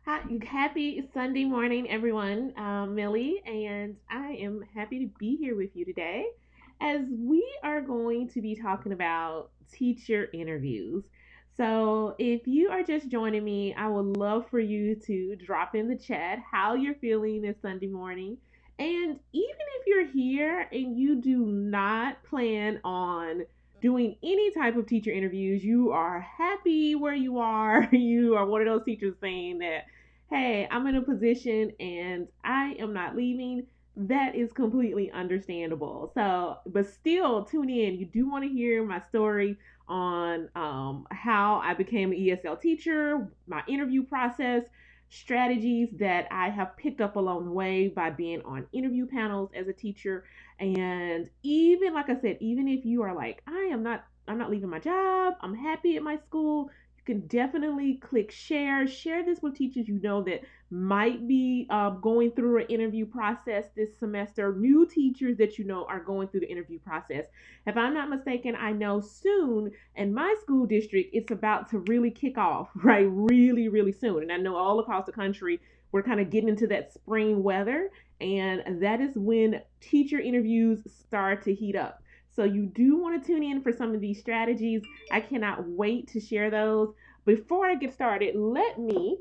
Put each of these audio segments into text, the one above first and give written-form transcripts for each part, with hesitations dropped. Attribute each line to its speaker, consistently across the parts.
Speaker 1: Hi, happy Sunday morning, everyone. Millie, and I am happy to be here with you today as we are going to be talking about teacher interviews. So, if you are just joining me, I would love for you to drop in the chat how you're feeling this Sunday morning. And even if you're here and you do not plan on doing any type of teacher interviews, you are happy where you are, you are one of those teachers saying that hey, I'm in a position and I am not leaving, that is completely understandable. So, but still, tune in. You do want to hear my story on how I became an ESL teacher, my interview process, strategies that I have picked up along the way by being on interview panels as a teacher. And even like I said, even if you are like, I'm not leaving my job, I'm happy at my school, you can definitely click share. Share this with teachers you know that might be going through an interview process this semester. New teachers that you know are going through the interview process. If I'm not mistaken, I know soon in my school district it's about to really kick off, right? Really, really soon. And I know all across the country we're kind of getting into that spring weather, and that is when teacher interviews start to heat up. So you do want to tune in for some of these strategies. I cannot wait to share those. Before I get started, let me,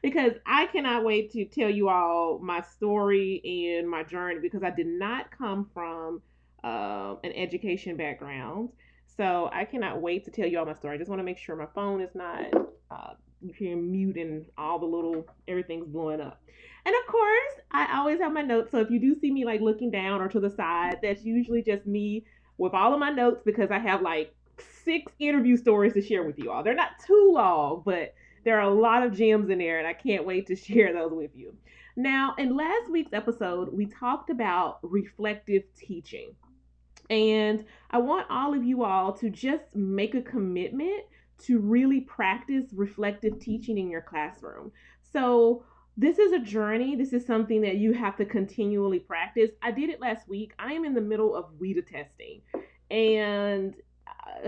Speaker 1: because I cannot wait to tell you all my story and my journey because I did not come from an education background. So I cannot wait to tell you all my story. I just want to make sure my phone is not, you hear mute and all the little, everything's blowing up. And of course, I always have my notes. So if you do see me like looking down or to the side, that's usually just me with all of my notes because I have like 6 interview stories to share with you all. They're not too long, but there are a lot of gems in there, and I can't wait to share those with you. Now, in last week's episode, we talked about reflective teaching. And I want all of you all to just make a commitment to really practice reflective teaching in your classroom. So, this is a journey. This is something that you have to continually practice. I did it last week. I am in the middle of WIDA testing. And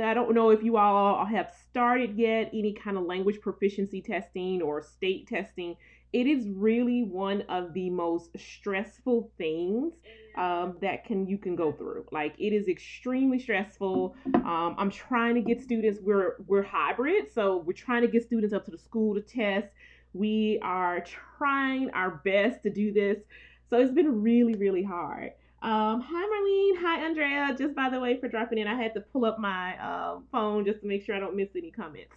Speaker 1: I don't know if you all have started yet any kind of language proficiency testing or state testing. It is really one of the most stressful things that can you can go through. Like it is extremely stressful. I'm trying to get students. We're hybrid, so we're trying to get students up to the school to test. We are trying our best to do this, so it's been really really hard. Hi Marlene, hi Andrea. Just by the way for dropping in, I had to pull up my phone just to make sure I don't miss any comments.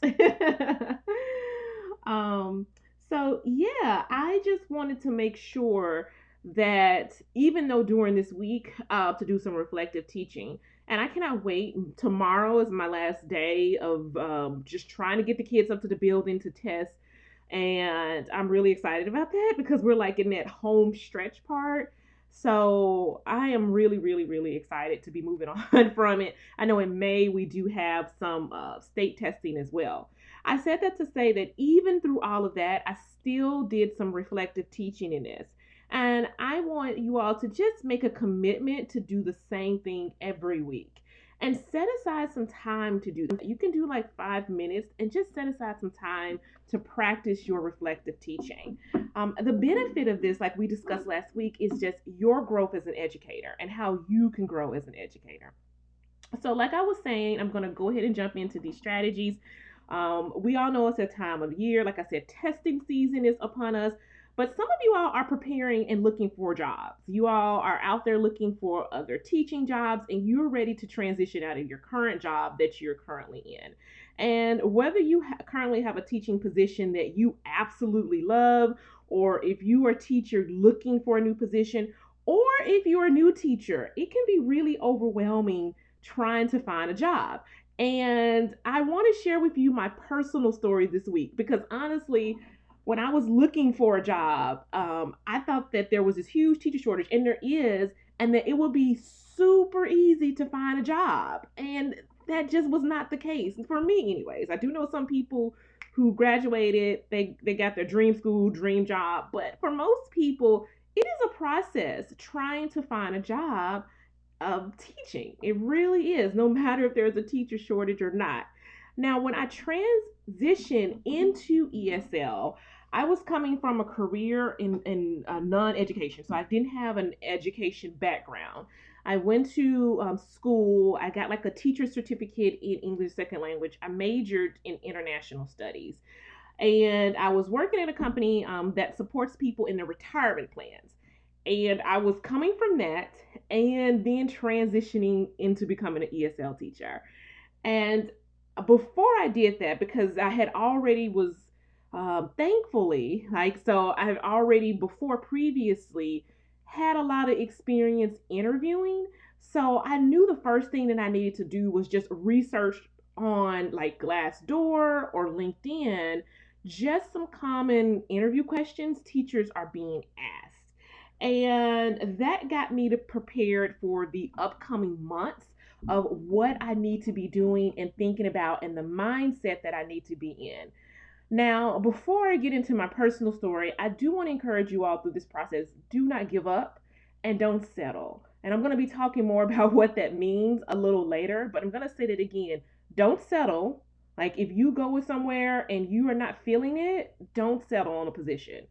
Speaker 1: um, so yeah, I just wanted to make sure that even though during this week to do some reflective teaching, and I cannot wait. Tomorrow is my last day of just trying to get the kids up to the building to test. And I'm really excited about that because we're like in that home stretch part. So I am really, really, really excited to be moving on from it. I know in May we do have some state testing as well. I said that to say that even through all of that, I still did some reflective teaching in this. And I want you all to just make a commitment to do the same thing every week and set aside some time to do that. You can do like 5 minutes and just set aside some time to practice your reflective teaching. The benefit of this, like we discussed last week, is just your growth as an educator and how you can grow as an educator. So, like I was saying, I'm going to go ahead and jump into these strategies. We all know it's a time of year. Like I said, testing season is upon us. But some of you all are preparing and looking for jobs. You all are out there looking for other teaching jobs, and you're ready to transition out of your current job that you're currently in. And whether you currently have a teaching position that you absolutely love, or if you are a teacher looking for a new position, or if you're a new teacher, it can be really overwhelming trying to find a job. And I want to share with you my personal story this week because honestly, when I was looking for a job, I thought that there was this huge teacher shortage, and there is, and that it would be super easy to find a job. And that just was not the case for me, anyways. I do know some people who graduated, they got their dream school, dream job, but for most people, it is a process trying to find a job of teaching. It really is, no matter if there's a teacher shortage or not. Now, when I transitioned into ESL, I was coming from a career in non education. So I didn't have an education background. I went to school. I got like a teacher certificate in English second language. I majored in international studies. And I was working at a company that supports people in their retirement plans. And I was coming from that and then transitioning into becoming an ESL teacher. And before I did that, because I had already was thankfully like so I had already before previously had a lot of experience interviewing. So I knew the first thing that I needed to do was just research on like Glassdoor or LinkedIn, just some common interview questions teachers are being asked. And that got me to prepared for the upcoming months of what I need to be doing and thinking about and the mindset that I need to be in. Now, before I get into my personal story, I do want to encourage you all through this process, do not give up and don't settle. And I'm going to be talking more about what that means a little later, but I'm going to say that again. Don't settle. Like if you go with somewhere and you are not feeling it, don't settle on a position.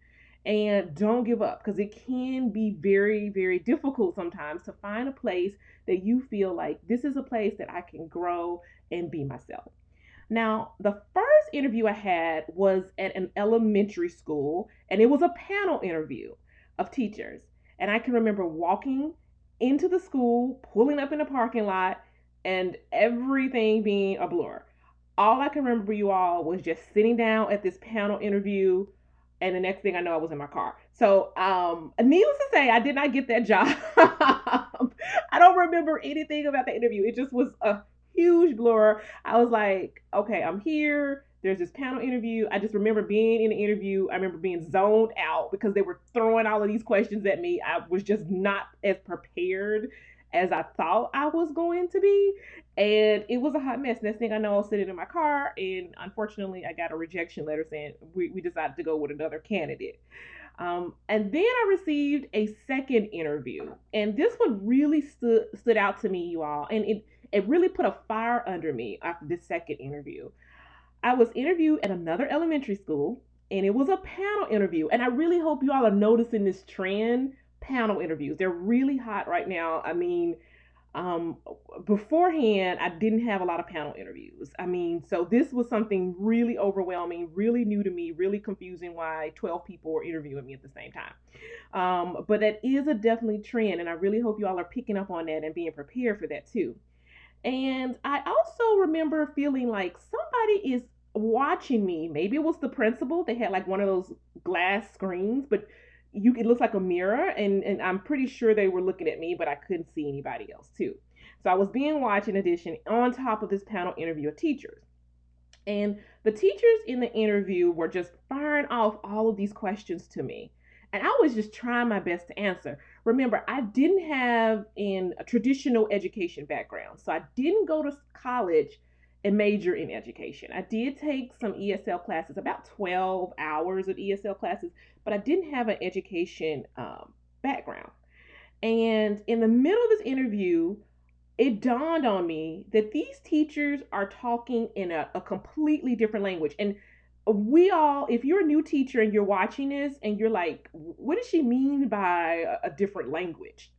Speaker 1: And don't give up because it can be very, very difficult sometimes to find a place that you feel like this is a place that I can grow and be myself. Now, the first interview I had was at an elementary school, and it was a panel interview of teachers. And I can remember walking into the school, pulling up in the parking lot, and everything being a blur. All I can remember, you all, was just sitting down at this panel interview, and the next thing I know, I was in my car. So, needless to say, I did not get that job. I don't remember anything about the interview. It just was a huge blur. I was like, okay, I'm here. There's this panel interview. I just remember being in the interview. I remember being zoned out because they were throwing all of these questions at me. I was just not as prepared as I thought I was going to be. And it was a hot mess. Next thing I know, I was sitting in my car, and unfortunately, I got a rejection letter saying we decided to go with another candidate. And then I received a second interview, and this one really stood out to me, you all, and it really put a fire under me after this second interview. I was interviewed at another elementary school, and it was a panel interview. And I really hope you all are noticing this trend. Panel interviews, they're really hot right now. I mean, um, beforehand, I didn't have a lot of panel interviews. I mean, so this was something really overwhelming, really new to me, really confusing why 12 people were interviewing me at the same time. But that is a definitely trend, and I really hope you all are picking up on that and being prepared for that too. And I also remember feeling like somebody is watching me. Maybe it was the principal. They had like one of those glass screens, but it looks like a mirror, and I'm pretty sure they were looking at me, but I couldn't see anybody else too. So I was being watched in addition on top of this panel interview of teachers. And the teachers in the interview were just firing off all of these questions to me. And I was just trying my best to answer. Remember, I didn't have a traditional education background. So I didn't go to college and major in education. I did take some ESL classes, about 12 hours of ESL classes, but I didn't have an education background. And in the middle of this interview, it dawned on me that these teachers are talking in a completely different language. And we all, if you're a new teacher and you're watching this and you're like, what does she mean by a different language?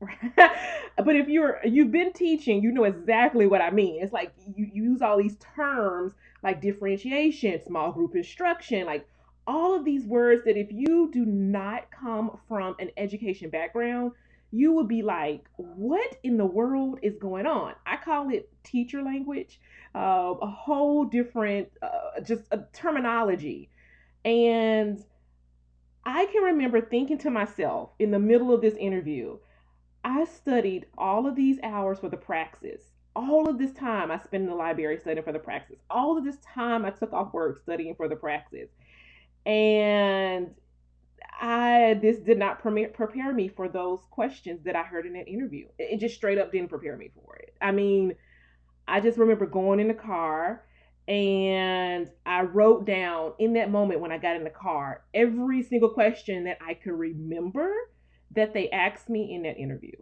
Speaker 1: But if you've been teaching, you know exactly what I mean. It's like you use all these terms like differentiation, small group instruction, like all of these words that if you do not come from an education background, you would be like, what in the world is going on? I call it teacher language, a whole different, just a terminology. And I can remember thinking to myself in the middle of this interview, I studied all of these hours for the praxis. All of this time I spent in the library studying for the praxis. All of this time I took off work studying for the praxis. And this did not prepare me for those questions that I heard in that interview. It just straight up didn't prepare me for it. I mean, I just remember going in the car and I wrote down in that moment when I got in the car every single question that I could remember that they asked me in that interview.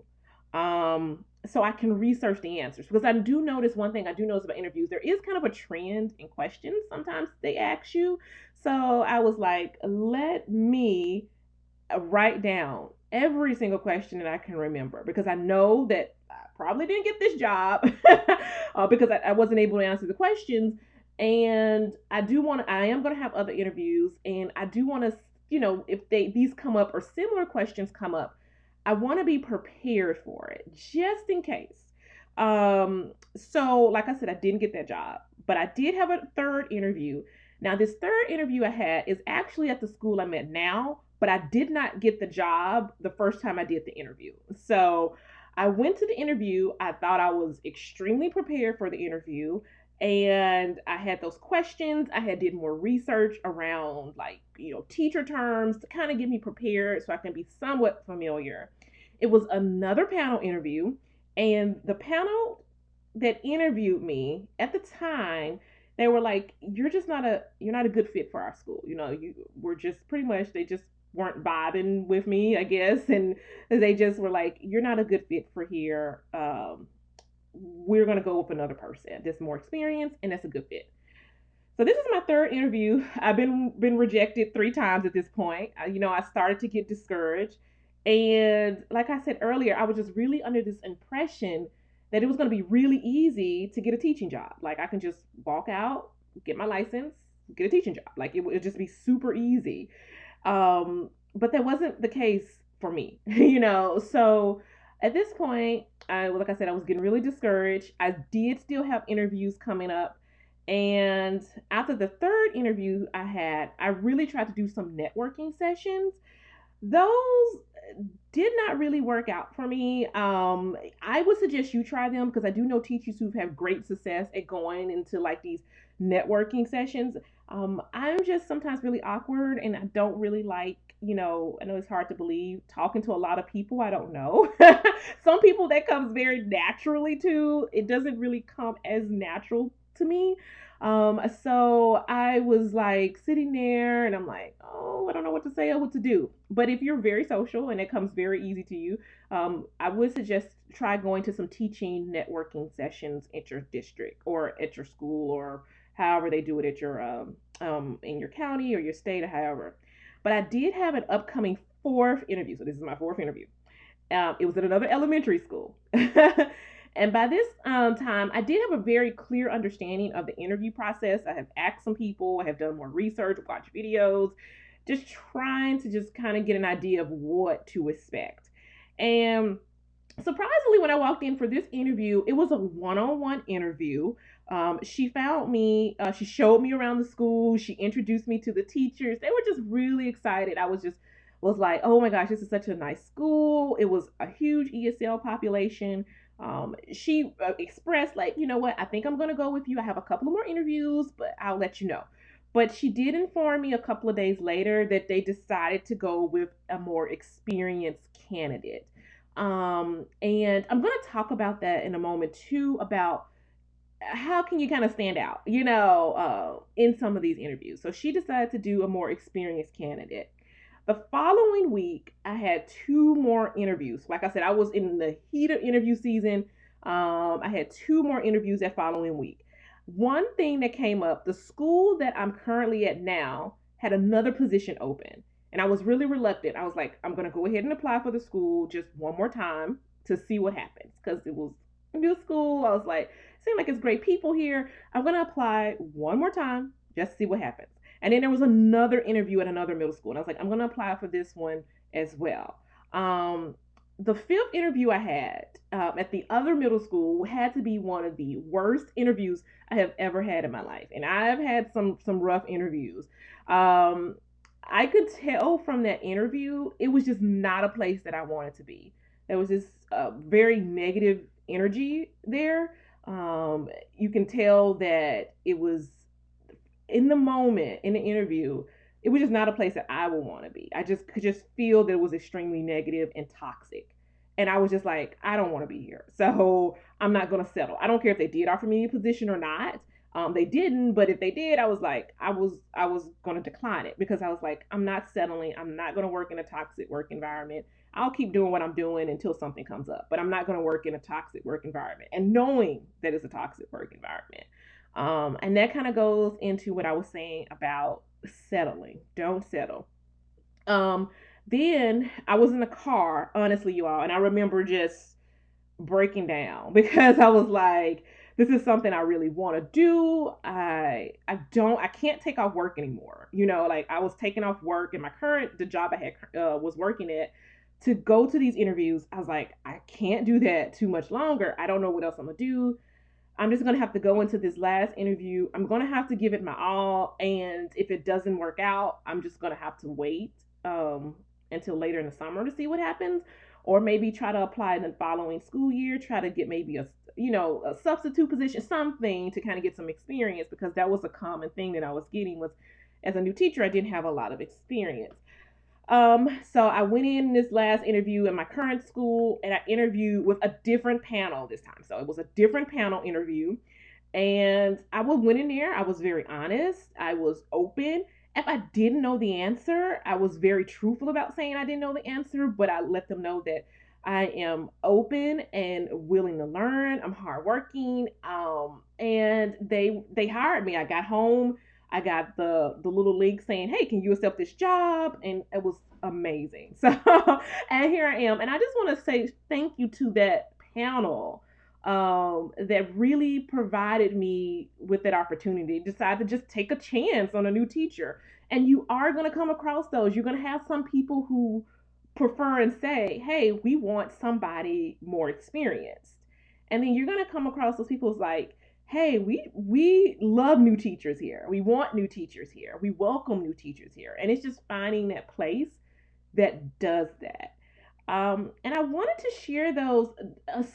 Speaker 1: so I can research the answers. Because I do notice one thing I do notice about interviews, there is kind of a trend in questions sometimes they ask you. So I was like, let me write down every single question that I can remember, because I know that I probably didn't get this job because I wasn't able to answer the questions. And I am going to have other interviews, and I do want to, if these come up or similar questions come up, I want to be prepared for it just in case. So like I said, I didn't get that job, but I did have a third interview. Now, this third interview I had is actually at the school I'm at now, but I did not get the job the first time I did the interview. So I went to the interview. I thought I was extremely prepared for the interview. And I had those questions. I had did more research around, like, teacher terms to kind of get me prepared so I can be somewhat familiar. It was another panel interview, and the panel that interviewed me at the time, they were like, you're not a good fit for our school. You were just pretty much, they just weren't vibing with me, I guess. And they just were like, you're not a good fit for here. We're going to go with another person that's more experienced and that's a good fit. So this is my third interview. I've been rejected 3 times at this point. I started to get discouraged, and like I said earlier, I was just really under this impression that it was going to be really easy to get a teaching job. Like, I can just walk out, get my license, get a teaching job. Like, it would just be super easy. But that wasn't the case for me, So at this point, like I said, I was getting really discouraged. I did still have interviews coming up. And after the third interview I had, I really tried to do some networking sessions. Those did not really work out for me. I would suggest you try them, because I do know teachers who have great success at going into like these networking sessions. I'm just sometimes really awkward, and I don't really like, I know it's hard to believe, talking to a lot of people I don't know. Some people that comes very naturally to, it doesn't really come as natural to me. So I was like sitting there, and I'm like, oh, I don't know what to say or what to do. But if you're very social and it comes very easy to you, I would suggest try going to some teaching networking sessions at your district or at your school, or however they do it at your in your county or your state, or however. But I did have an upcoming fourth interview. So this is my fourth interview. It was at another elementary school. And by this time, I did have a very clear understanding of the interview process. I have asked some people, I have done more research, watched videos, just trying to just kind of get an idea of what to expect. And surprisingly, when I walked in for this interview, it was a one-on-one interview. She found me, she showed me around the school, she introduced me to the teachers. They were just really excited. I was like, oh my gosh, this is such a nice school. It was a huge ESL population. She expressed, like, you know what, I think I'm going to go with you. I have a couple of more interviews, but I'll let you know. But she did inform me a couple of days later that they decided to go with a more experienced candidate. And I'm going to talk about that in a moment too, about how can you kind of stand out, in some of these interviews. So she decided to do a more experienced candidate. The following week, I had 2 more interviews. Like I said, I was in the heat of interview season. I had 2 more interviews that following week. One thing that came up, the school that I'm currently at now had another position open. And I was really reluctant. I was like, I'm going to go ahead and apply for the school just one more time to see what happens. Because it was a new school. I was like, seems like it's great people here. I'm going to apply one more time just to see what happens. And then there was another interview at another middle school. And I was like, I'm going to apply for this one as well. The fifth interview I had at the other middle school had to be one of the worst interviews I have ever had in my life. And I've had some rough interviews. I could tell from that interview, it was just not a place that I wanted to be. There was this very negative energy there. You can tell that it was, in the moment in the interview, it was just not a place that I would want to be. I just could just feel that it was extremely negative and toxic. And I was just like, I don't want to be here. So I'm not going to settle. I don't care if they did offer me a position or not. They didn't, but if they did, I was like, I was going to decline it, because I was like, I'm not settling. I'm not going to work in a toxic work environment. I'll keep doing what I'm doing until something comes up, but I'm not going to work in a toxic work environment, and knowing that it's a toxic work environment. And that kind of goes into what I was saying about settling. Don't settle. Um, then I was in the car, honestly, you all, and I remember just breaking down because I was like, this is something I really want to do. I can't take off work anymore. Like I was taking off work in the job I had was working at to go to these interviews. I was like, I can't do that too much longer. I don't know what else I'm gonna do. I'm just gonna have to go into this last interview. I'm gonna have to give it my all, and if it doesn't work out, I'm just gonna have to wait until later in the summer to see what happens, or maybe try to apply in the following school year. Try to get maybe a substitute position, something to kind of get some experience, because that was a common thing that I was getting was as a new teacher, I didn't have a lot of experience. So I went in this last interview in my current school, and I interviewed with a different panel this time. So it was a different panel interview. And went in there. I was very honest. I was open. If I didn't know the answer, I was very truthful about saying I didn't know the answer, but I let them know that I am open and willing to learn. I'm hardworking. And they hired me. I got home. I got the little link saying, "Hey, can you accept this job?" And it was amazing. So, and here I am. And I just want to say thank you to that panel that really provided me with that opportunity. Decide to just take a chance on a new teacher. And you are going to come across those. You're going to have some people who prefer and say, "Hey, we want somebody more experienced." And then you're going to come across those people who's like, "Hey, we love new teachers here. We want new teachers here. We welcome new teachers here." And it's just finding that place that does that. And I wanted to share those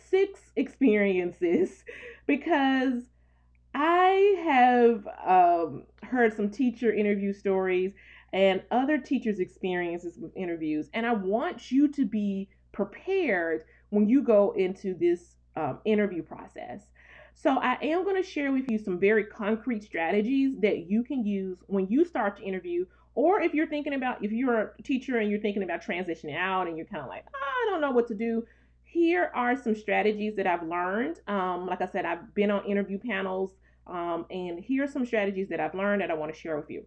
Speaker 1: 6 experiences because I have heard some teacher interview stories and other teachers' experiences with interviews, and I want you to be prepared when you go into this interview process. So, I am going to share with you some very concrete strategies that you can use when you start to interview, or if you're a teacher and you're thinking about transitioning out and you're kind of like, oh, I don't know what to do. Here are some strategies that I've learned. Like I said, I've been on interview panels, and here are some strategies that I've learned that I want to share with you.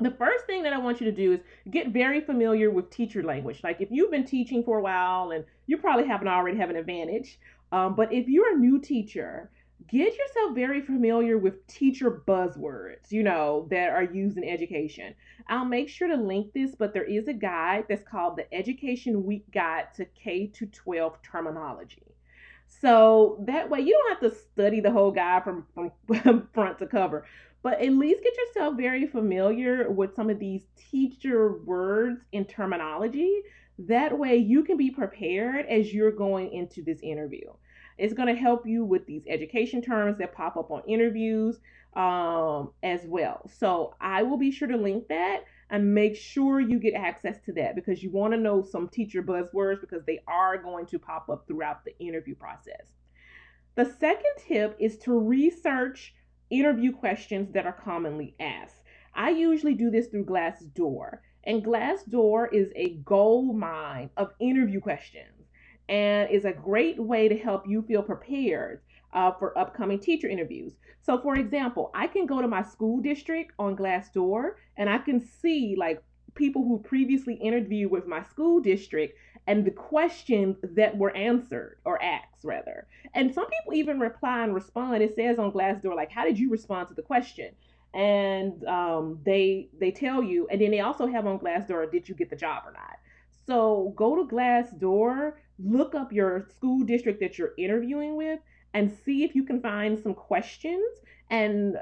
Speaker 1: The first thing that I want you to do is get very familiar with teacher language. Like if you've been teaching for a while, and you probably haven't already have an advantage, but if you're a new teacher, get yourself very familiar with teacher buzzwords, that are used in education. I'll make sure to link this, but there is a guide that's called the Education Week Guide to K to 12 Terminology. So that way you don't have to study the whole guide from front to cover, but at least get yourself very familiar with some of these teacher words and terminology. That way you can be prepared as you're going into this interview. It's going to help you with these education terms that pop up on interviews as well. So I will be sure to link that and make sure you get access to that, because you want to know some teacher buzzwords because they are going to pop up throughout the interview process. The second tip is to research interview questions that are commonly asked. I usually do this through Glassdoor, and Glassdoor is a gold mine of interview questions and is a great way to help you feel prepared for upcoming teacher interviews. So, for example, I can go to my school district on Glassdoor and I can see like people who previously interviewed with my school district and the questions that were answered or asked, rather. And some people even reply and respond. It says on Glassdoor, like, how did you respond to the question? And they tell you, and then they also have on Glassdoor, did you get the job or not? So go to Glassdoor, look up your school district that you're interviewing with, and see if you can find some questions and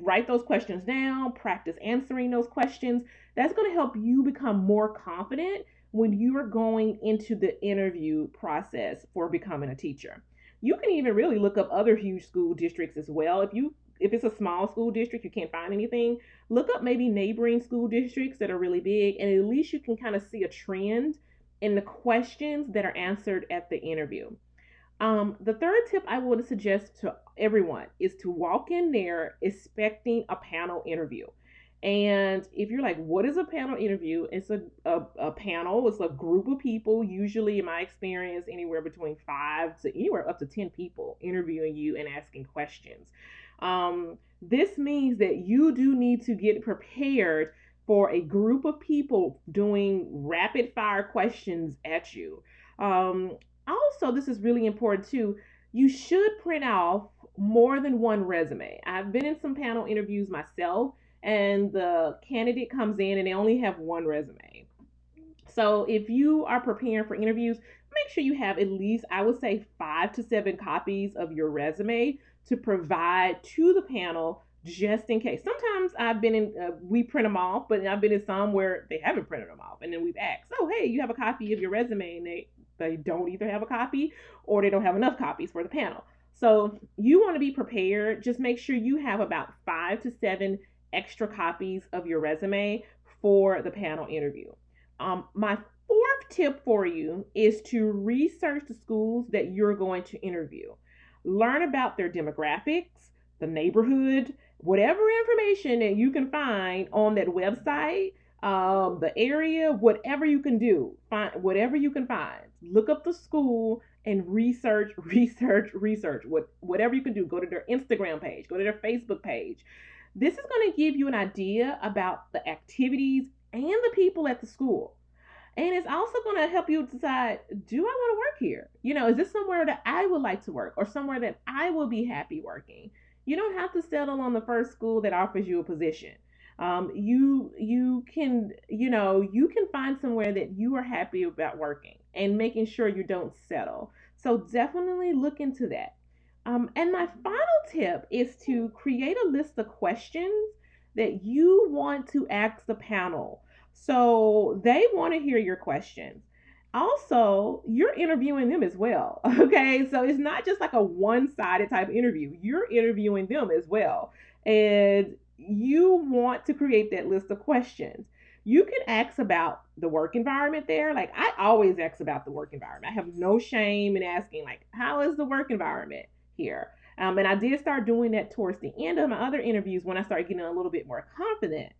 Speaker 1: write those questions down, practice answering those questions. That's going to help you become more confident when you are going into the interview process for becoming a teacher. You can even really look up other huge school districts as well. If it's a small school district, you can't find anything, look up maybe neighboring school districts that are really big, and at least you can kind of see a trend in the questions that are answered at the interview. The third tip I would suggest to everyone is to walk in there expecting a panel interview. And if you're like, what is a panel interview? It's a panel, it's a group of people, usually in my experience, anywhere between 5 to 10 people interviewing you and asking questions. This means that you do need to get prepared for a group of people doing rapid fire questions at you. Um, Also, this is really important too. You should print off more than one resume. I've been in some panel interviews myself, and the candidate comes in and they only have one resume. So if you are preparing for interviews, make sure you have at least, I would say, 5 to 7 copies of your resume to provide to the panel just in case. Sometimes I've been in, we print them off, but I've been in some where they haven't printed them off. And then we've asked, oh, hey, you have a copy of your resume? And they don't either have a copy or they don't have enough copies for the panel. So you want to be prepared. Just make sure you have about 5 to 7 extra copies of your resume for the panel interview. My fourth tip for you is to research the schools that you're going to interview. Learn about their demographics, the neighborhood, whatever information that you can find on that website, the area, whatever you can do, find whatever you can find. Look up the school and research, research. Whatever you can do. Go to their Instagram page, go to their Facebook page. This is going to give you an idea about the activities and the people at the school. And it's also going to help you decide, do I want to work here? Is this somewhere that I would like to work or somewhere that I will be happy working? You don't have to settle on the first school that offers you a position. You can find somewhere that you are happy about working and making sure you don't settle. So definitely look into that. And my final tip is to create a list of questions that you want to ask the panel. So they want to hear your questions. Also, you're interviewing them as well. Okay. So it's not just like a one sided type interview, you're interviewing them as well. And you want to create that list of questions. You can ask about the work environment there. Like I always ask about the work environment. I have no shame in asking, like, how is the work environment here? And I did start doing that towards the end of my other interviews when I started getting a little bit more confident.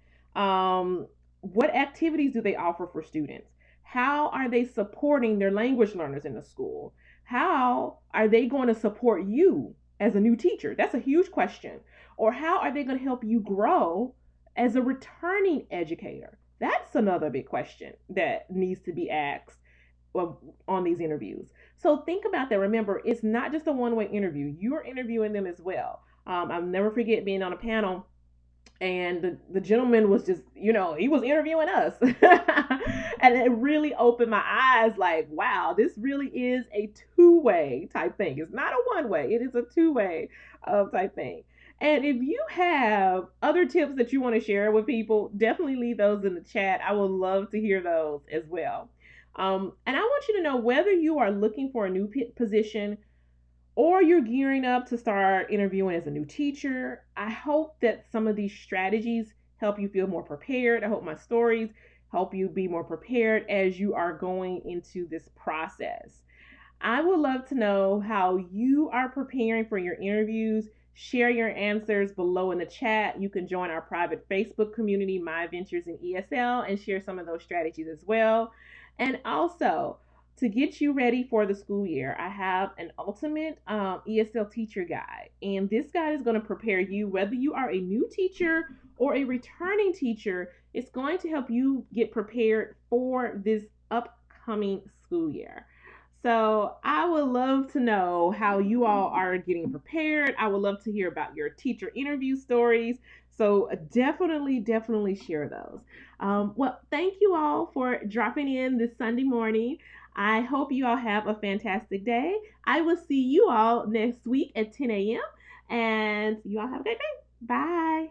Speaker 1: What activities do they offer for students? How are they supporting their language learners in the school? How are they going to support you as a new teacher? That's a huge question. Or how are they going to help you grow as a returning educator? That's another big question that needs to be asked on these interviews. So think about that. Remember, it's not just a one-way interview. You're interviewing them as well. I'll never forget being on a panel and the gentleman was just, he was interviewing us. And it really opened my eyes, like, wow, this really is a two-way type thing. It's not a one-way, it is a two-way type thing. And if you have other tips that you want to share with people, definitely leave those in the chat. I would love to hear those as well. And I want you to know, whether you are looking for a new position or you're gearing up to start interviewing as a new teacher, I hope that some of these strategies help you feel more prepared. I hope my stories help you be more prepared as you are going into this process. I would love to know how you are preparing for your interviews. Share your answers below in the chat. You can join our private Facebook community, My Ventures in ESL, and share some of those strategies as well. And also, to get you ready for the school year, I have an ultimate ESL teacher guide. And this guide is going to prepare you, whether you are a new teacher or a returning teacher. It's going to help you get prepared for this upcoming school year. So I would love to know how you all are getting prepared. I would love to hear about your teacher interview stories. So definitely share those. Well, thank you all for dropping in this Sunday morning. I hope you all have a fantastic day. I will see you all next week at 10 a.m. And you all have a great day. Bye.